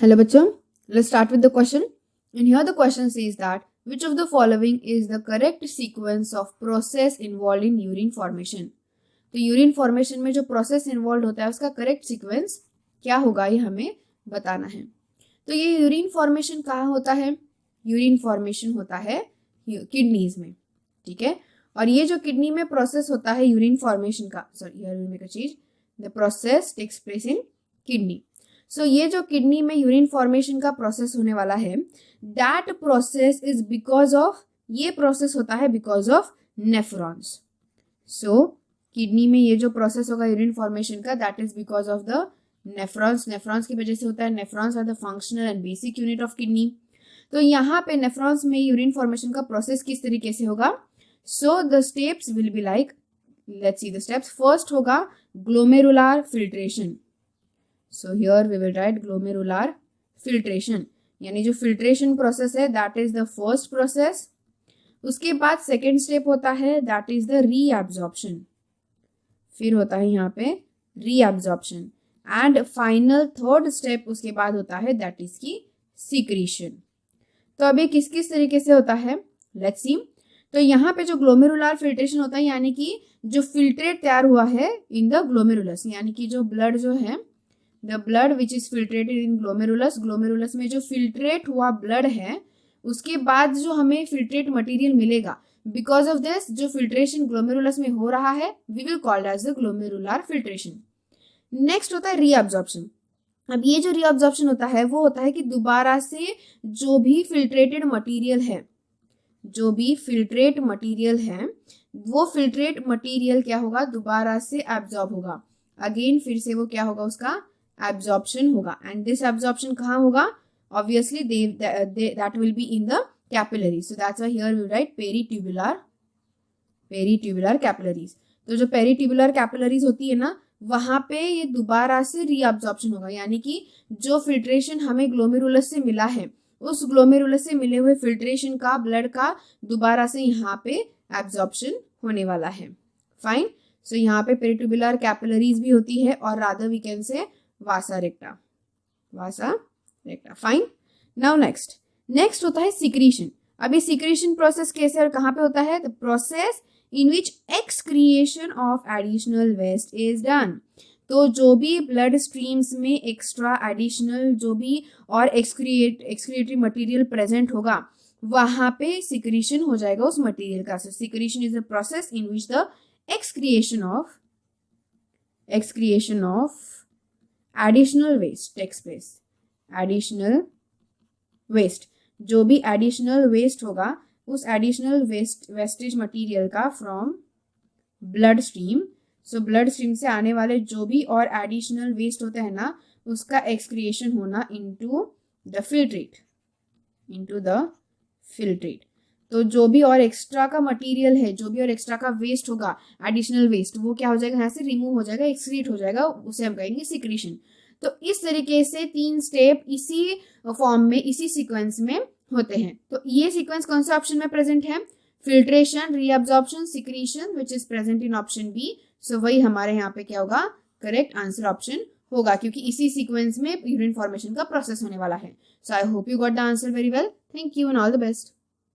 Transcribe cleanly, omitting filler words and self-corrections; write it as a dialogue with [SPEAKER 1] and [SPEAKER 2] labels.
[SPEAKER 1] Hello bachcho, let's start with the question. And here the question says that which of the following is the correct sequence of process involved in urine formation? तो urine formation में जो process involve होता है उसका correct sequence क्या होगा ये हमें बताना है। तो ये यूरिन फॉर्मेशन कहाँ होता है? यूरिन फॉर्मेशन होता है किडनीज में, ठीक है। और ये जो किडनी में प्रोसेस होता है यूरिन फॉर्मेशन का, the process takes place in kidney. So ये जो किडनी में यूरिन फॉर्मेशन का प्रोसेस होने वाला है, that process is because of, ये प्रोसेस होता है because of nephrons. So kidney में ये जो प्रोसेस होगा यूरिन फॉर्मेशन का, that is because of the nephrons. Nephrons की वजह से होता है। Nephrons are the functional and basic unit of kidney. तो यहाँ पे नेफ्रॉन्स में यूरिन फॉर्मेशन का प्रोसेस किस तरीके से होगा? So the steps will be like, let's see the steps. First होगा glomerular filtration. So here we will write glomerular filtration, यानी जो फिल्ट्रेशन प्रोसेस है that is the first process. उसके बाद सेकेंड स्टेप होता है दैट इज द रीअब्जॉर्प्शन। फिर होता है यहाँ पे reabsorption and final third step उसके बाद होता है दैट इज की सीक्रीशन। तो अभी किस किस तरीके से होता है लेट्स सी। तो यहाँ पे जो ग्लोमेरुलर फिल्ट्रेशन होता है यानी कि जो फिल्ट्रेट तैयार हुआ है इन द ग्लोमेरुलस, यानी कि जो ब्लड जो है the blood which is filtrated in glomerulus, glomerulus में जो फिल्ट्रेट हुआ ब्लड है उसके बाद जो हमें फिल्ट्रेट मटेरियल मिलेगा, बिकॉज ऑफ दिस जो फिल्ट्रेशन ग्लोमेरुलस में हो रहा है we will called as the glomerular filtration. Next होता है रीअब्जॉर्प्शन। अब ये जो रीअब्जॉर्प्शन होता है वो होता है कि दोबारा से जो भी फिल्ट्रेटेड मटेरियल है, जो भी फिल्ट्रेट मटेरियल है वो फिल्ट्रेट मटेरियल क्या होगा, दोबारा से एब्जॉर्ब होगा। अगेन फिर से वो क्या होगा, उसका एब्जॉर्प्शन होगा। एंड दिस एब्जॉर्प्शन कहाँ होगा? Obviously that will be in the capillary. So that's why here we write peritubular capillaries. तो जो पेरीट्यूबुलर कैपिलरीज होती है ना वहां पे ये दोबारा से रीअब्जॉर्प्शन होगा, यानी कि जो फिल्ट्रेशन हमें ग्लोमेरुलस से मिला है उस ग्लोमेरुलस से मिले हुए फिल्ट्रेशन का ब्लड का दोबारा से यहाँ पे एब्जॉर्प्शन होने वाला है। फाइन। सो यहाँ पे पेरीट्यूबुलर कैपिलरीज भी होती है और rather we can say vasa recta. Fine. Now next होता है सिक्रीशन। अभी सिक्रीशन प्रोसेस कैसे और कहाँ पे होता है? The process in which excretion of additional waste is done. तो जो भी ब्लड स्ट्रीम्स में एक्स्ट्रा एडिशनल जो भी और एक्सक्रिएटरी मटेरियल प्रेजेंट होगा वहां पे सिक्रीशन हो जाएगा उस मटेरियल का। So secretion is a process in which the excretion of additional waste takes place. Additional waste, जो भी एडिशनल वेस्ट होगा उस एडिशनल वेस्टेज मटेरियल का from blood stream. So blood stream से आने वाले जो भी और एडिशनल वेस्ट होते हैं ना उसका एक्सक्रिएशन होना इनटू द फिल्ट्रेट। तो जो भी और एक्स्ट्रा का मटेरियल है, जो भी और एक्स्ट्रा का वेस्ट होगा एडिशनल वेस्ट, वो क्या हो जाएगा, यहाँ से रिमूव हो जाएगा, एक्सक्रीट हो जाएगा, उसे हम कहेंगे सिक्रीशन। तो इस तरीके से 3 स्टेप इसी फॉर्म में इसी सीक्वेंस में होते हैं। तो ये सीक्वेंस कौन से ऑप्शन में प्रेजेंट है? Filtration, reabsorption, secretion which is present in option B. So वही हमारे यहाँ पे क्या होगा, करेक्ट आंसर ऑप्शन होगा, क्योंकि इसी सीक्वेंस में यूरिन फॉर्मेशन का प्रोसेस होने वाला है। So I hope you got the answer very well. Thank you and all the best.